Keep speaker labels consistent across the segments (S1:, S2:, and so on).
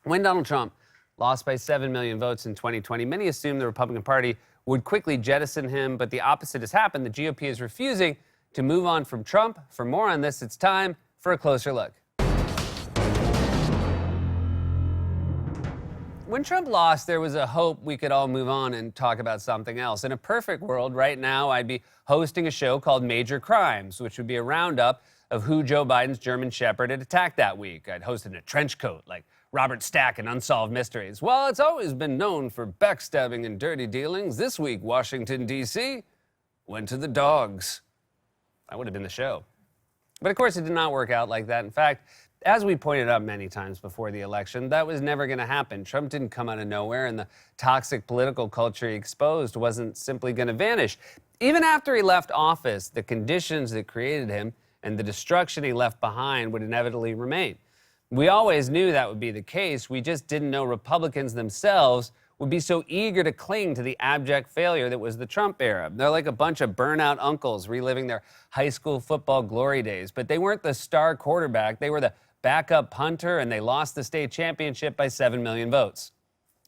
S1: When Donald Trump lost by 7 million votes in 2020, many assumed the Republican Party would quickly jettison him, but the opposite has happened. The GOP is refusing to move on from Trump. For more on this, it's time for a closer look. When Trump lost, there was a hope we could all move on and talk about something else. In a perfect world, right now, I'd be hosting a show called Major Crimes, which would be a roundup of who Joe Biden's German Shepherd had attacked that week. I'd host it in a trench coat like Robert Stack in Unsolved Mysteries. Well, it's always been known for backstabbing and dirty dealings. This week, Washington, D.C. went to the dogs. That would have been the show. But of course, it did not work out like that. In fact, as we pointed out many times before the election, that was never going to happen. Trump didn't come out of nowhere, and the toxic political culture he exposed wasn't simply going to vanish. Even after he left office, the conditions that created him and the destruction he left behind would inevitably remain. We always knew that would be the case. We just didn't know Republicans themselves would be so eager to cling to the abject failure that was the Trump era. They're like a bunch of burnout uncles reliving their high school football glory days. But they weren't the star quarterback. They were the backup punter, and they lost the state championship by 7 million votes.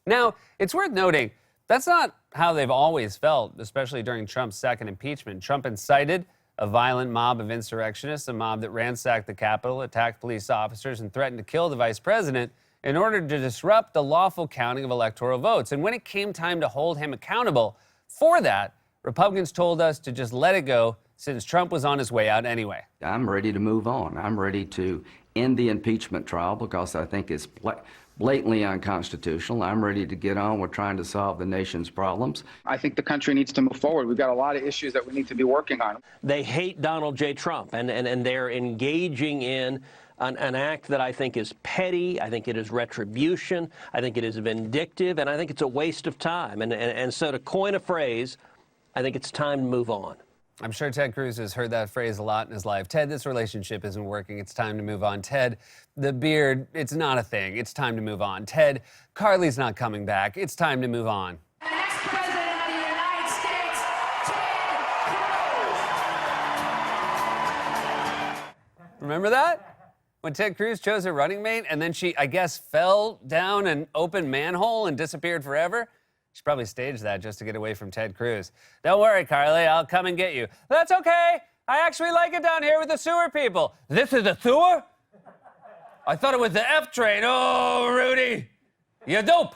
S1: Now, it's worth noting, that's not how they've always felt, especially during Trump's second impeachment. Trump incited a violent mob of insurrectionists, a mob that ransacked the Capitol, attacked police officers, and threatened to kill the vice president in order to disrupt the lawful counting of electoral votes. And when it came time to hold him accountable for that, Republicans told us to just let it go since Trump was on his way out anyway.
S2: I'm ready to move on. I'm ready to end the impeachment trial because I think it's blatantly unconstitutional. I'm ready to get on with trying to solve the nation's problems.
S3: I think the country needs to move forward. We've got a lot of issues that we need to be working on.
S4: They hate Donald J. Trump, and they're engaging in an act that I think is petty. I think it is retribution. I think it is vindictive, and I think it's a waste of time. And so to coin a phrase, I think it's time to move on.
S1: I'm sure Ted Cruz has heard that phrase a lot in his life. Ted, this relationship isn't working. It's time to move on. Ted, the beard, it's not a thing. It's time to move on. Ted, Carly's not coming back. It's time to move on.
S5: The next president of the United States, Ted Cruz.
S1: Remember that? When Ted Cruz chose a running mate and then she, I guess, fell down an open manhole and disappeared forever? She probably staged that just to get away from Ted Cruz. Don't worry, Carly, I'll come and get you. That's okay. I actually like it down here with the sewer people. This is a sewer? I thought it was the F train. Oh, Rudy, you dope.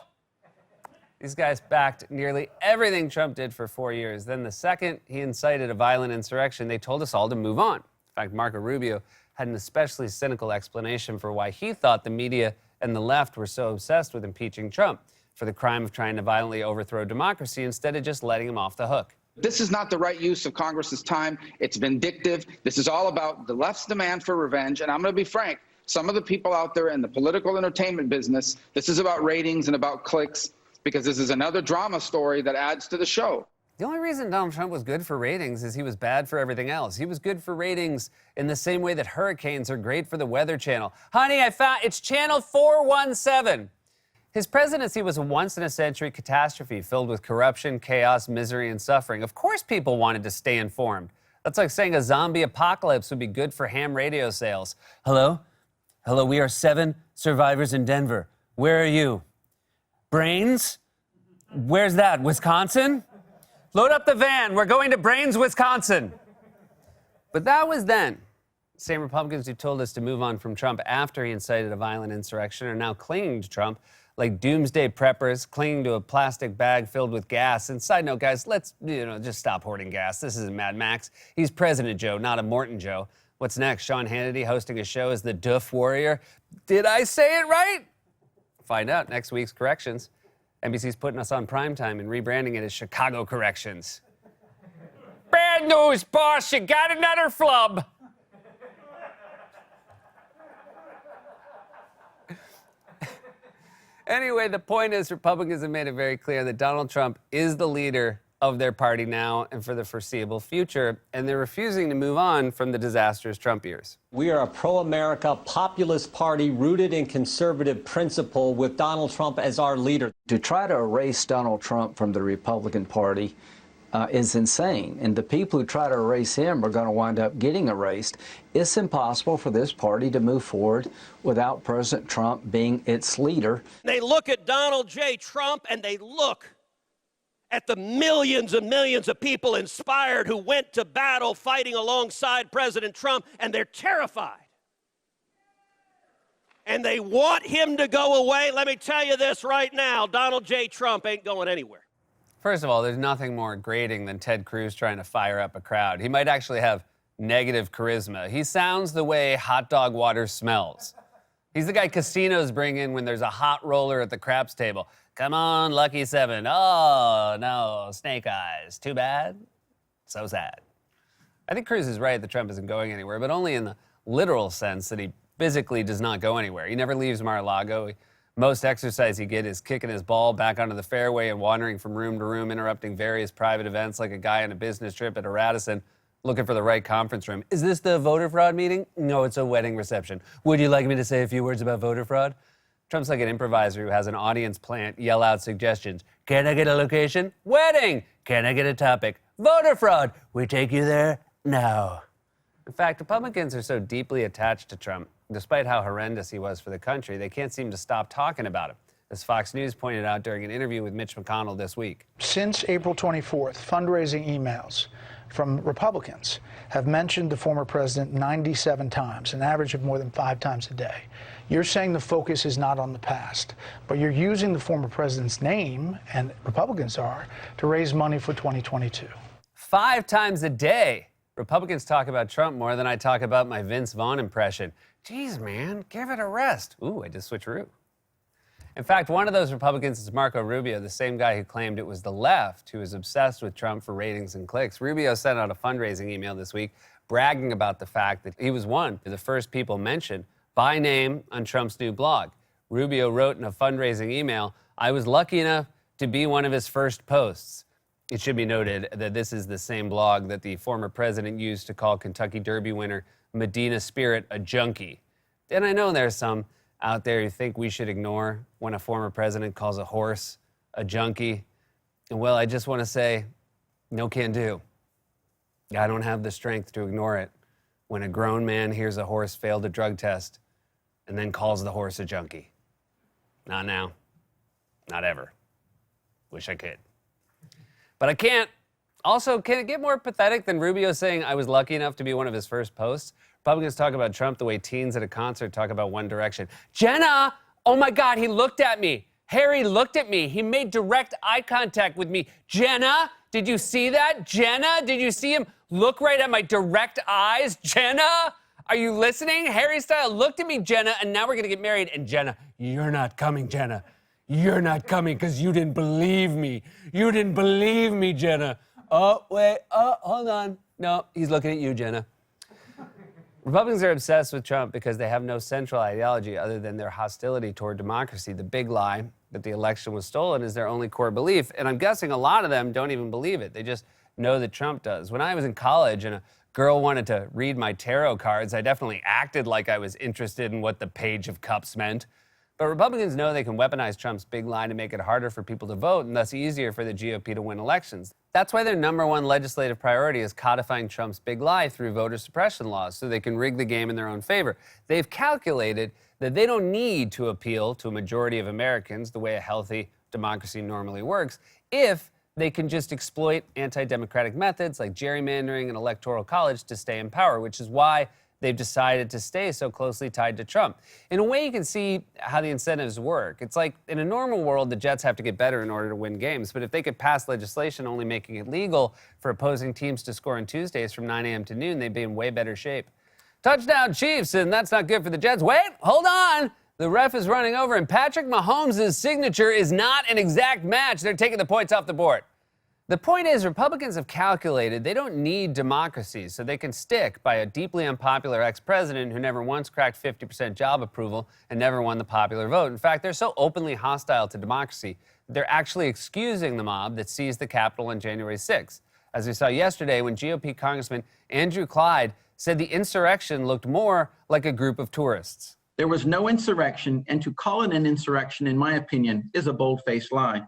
S1: These guys backed nearly everything Trump did for 4 years. Then the second he incited a violent insurrection, they told us all to move on. In fact, Marco Rubio had an especially cynical explanation for why he thought the media and the left were so obsessed with impeaching Trump for the crime of trying to violently overthrow democracy instead of just letting him off the hook.
S3: This is not the right use of Congress's time. It's vindictive. This is all about the left's demand for revenge. And I'm going to be frank, some of the people out there in the political entertainment business, this is about ratings and about clicks, because this is another drama story that adds to the show.
S1: The only reason Donald Trump was good for ratings is he was bad for everything else. He was good for ratings in the same way that hurricanes are great for the Weather Channel. Honey, I found it's channel 417. His presidency was a once-in-a-century catastrophe filled with corruption, chaos, misery, and suffering. Of course people wanted to stay informed. That's like saying a zombie apocalypse would be good for ham radio sales. Hello? Hello, we are 7 survivors in Denver. Where are you? Brains? Where's that, Wisconsin? Load up the van. We're going to Brains, Wisconsin. But that was then. Same Republicans who told us to move on from Trump after he incited a violent insurrection are now clinging to Trump like doomsday preppers clinging to a plastic bag filled with gas. And side note, guys, let's, just stop hoarding gas. This isn't Mad Max. He's President Joe, not a Morton Joe. What's next? Sean Hannity hosting a show as the Doof Warrior. Did I say it right? Find out next week's Corrections. NBC's putting us on primetime and rebranding it as Chicago Corrections. Bad news, boss. You got another flub. Anyway, the point is Republicans have made it very clear that Donald Trump is the leader of their party now and for the foreseeable future, and they're refusing to move on from the disastrous Trump years.
S4: We are a pro-America populist party rooted in conservative principle with Donald Trump as our leader.
S2: To try to erase Donald Trump from the Republican Party
S6: is insane. And the people who try to erase him are going to wind up getting erased. It's impossible for this party to move forward without President Trump being its leader.
S4: They look at Donald J. Trump and they look at the millions and millions of people inspired who went to battle fighting alongside President Trump, and they're terrified. And they want him to go away. Let me tell you this right now, Donald J. Trump ain't going anywhere.
S1: First of all, there's nothing more grating than Ted Cruz trying to fire up a crowd. He might actually have negative charisma. He sounds the way hot dog water smells. He's the guy casinos bring in when there's a hot roller at the craps table. Come on, Lucky 7. Oh, no, snake eyes. Too bad. So sad. I think Cruz is right that Trump isn't going anywhere, but only in the literal sense that he physically does not go anywhere. He never leaves Mar-a-Lago. Most exercise he gets is kicking his ball back onto the fairway and wandering from room to room, interrupting various private events like a guy on a business trip at a Radisson looking for the right conference room. Is this the voter fraud meeting? No, it's a wedding reception. Would you like me to say a few words about voter fraud? Trump's like an improviser who has an audience plant yell out suggestions. Can I get a location? Wedding. Can I get a topic? Voter fraud. We take you there now. In fact, Republicans are so deeply attached to Trump, despite how horrendous he was for the country, they can't seem to stop talking about him, as Fox News pointed out during an interview with Mitch McConnell this week.
S7: Since April 24th, fundraising emails from Republicans have mentioned the former president 97 times, an average of more than 5 times a day. You're saying the focus is not on the past, but you're using the former president's name, and Republicans are, to raise money for 2022.
S1: 5 times a day. Republicans talk about Trump more than I talk about my Vince Vaughn impression. Jeez, man, give it a rest. Ooh, I just switcheroo. In fact, one of those Republicans is Marco Rubio, the same guy who claimed it was the left who was obsessed with Trump for ratings and clicks. Rubio sent out a fundraising email this week bragging about the fact that he was one of the first people mentioned by name on Trump's new blog. Rubio wrote in a fundraising email, "I was lucky enough to be one of his first posts." It should be noted that this is the same blog that the former president used to call Kentucky Derby winner Medina Spirit a junkie. And I know there's some out there who think we should ignore when a former president calls a horse a junkie. And well, I just want to say, no can do. I don't have the strength to ignore it when a grown man hears a horse failed a drug test and then calls the horse a junkie. Not now. Not ever. Wish I could. But I can't. Also, can it get more pathetic than Rubio saying I was lucky enough to be one of his first posts? Republicans talk about Trump the way teens at a concert talk about One Direction. Jenna, oh my God, he looked at me. Harry looked at me. He made direct eye contact with me. Jenna, did you see that? Jenna, did you see him look right at my direct eyes? Jenna, are you listening? Harry Styles looked at me, Jenna, and now we're going to get married. And Jenna, you're not coming, Jenna. You're not coming because you didn't believe me. You didn't believe me, Jenna. Oh, wait. Oh, hold on. No, he's looking at you, Jenna. Republicans are obsessed with Trump because they have no central ideology other than their hostility toward democracy. The big lie that the election was stolen is their only core belief. And I'm guessing a lot of them don't even believe it. They just know that Trump does. When I was in college and a girl wanted to read my tarot cards, I definitely acted like I was interested in what the Page of Cups meant. But Republicans know they can weaponize Trump's big lie to make it harder for people to vote and thus easier for the GOP to win elections. That's why their #1 legislative priority is codifying Trump's big lie through voter suppression laws so they can rig the game in their own favor. They've calculated that they don't need to appeal to a majority of Americans the way a healthy democracy normally works if they can just exploit anti-democratic methods like gerrymandering and electoral college to stay in power, which is why they've decided to stay so closely tied to Trump. In a way, you can see how the incentives work. It's like in a normal world, the Jets have to get better in order to win games. But if they could pass legislation only making it legal for opposing teams to score on Tuesdays from 9 a.m. to noon, they'd be in way better shape. Touchdown Chiefs, and that's not good for the Jets. Wait, hold on. The ref is running over, and Patrick Mahomes' signature is not an exact match. They're taking the points off the board. The point is, Republicans have calculated they don't need democracy, so they can stick by a deeply unpopular ex-president who never once cracked 50% job approval and never won the popular vote. In fact, they're so openly hostile to democracy, they're actually excusing the mob that seized the Capitol on January 6th. As we saw yesterday when GOP Congressman Andrew Clyde said the insurrection looked more like a group of tourists.
S8: There was no insurrection, and to call it an insurrection, in my opinion, is a bold-faced lie.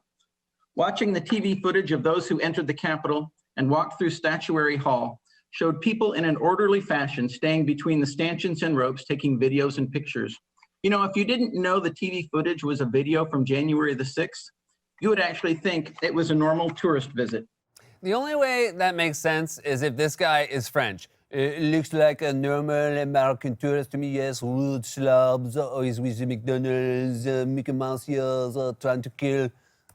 S8: Watching the TV footage of those who entered the Capitol and walked through Statuary Hall showed people in an orderly fashion staying between the stanchions and ropes, taking videos and pictures. You know, if you didn't know the TV footage was a video from January the 6th, you would actually think it was a normal tourist visit.
S1: The only way that makes sense is if this guy is French. It looks like a normal American tourist to me, yes. Rude slobs, always with the McDonald's, Mickey Mouse here, trying to kill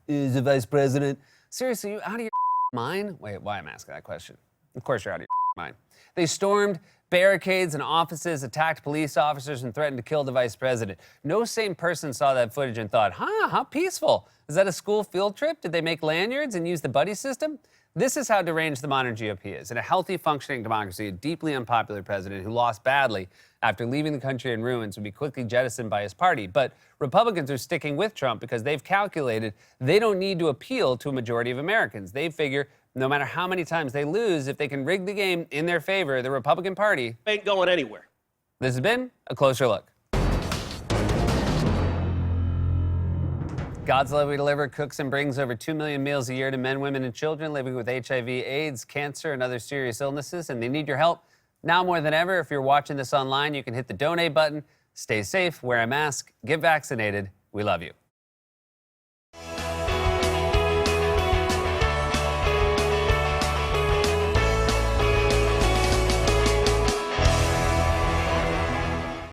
S1: the vice president. Seriously, you out of your mind? Wait, why am I asking that question? Of course you're out of your mind. They stormed barricades and offices, attacked police officers, and threatened to kill the vice president. No sane person saw that footage and thought, how peaceful. Is that a school field trip? Did they make lanyards and use the buddy system? This is how deranged the modern GOP is. In a healthy, functioning democracy, a deeply unpopular president who lost badly after leaving the country in ruins would be quickly jettisoned by his party. But Republicans are sticking with Trump because they've calculated they don't need to appeal to a majority of Americans. They figure no matter how many times they lose, if they can rig the game in their favor, the Republican Party
S4: Ain't going anywhere.
S1: This has been A Closer Look. God's Love We Deliver cooks and brings over 2 million meals a year to men, women, and children living with HIV, AIDS, cancer, and other serious illnesses, and they need your help now more than ever. If you're watching this online, you can hit the donate button. Stay safe, wear a mask, get vaccinated. We love you.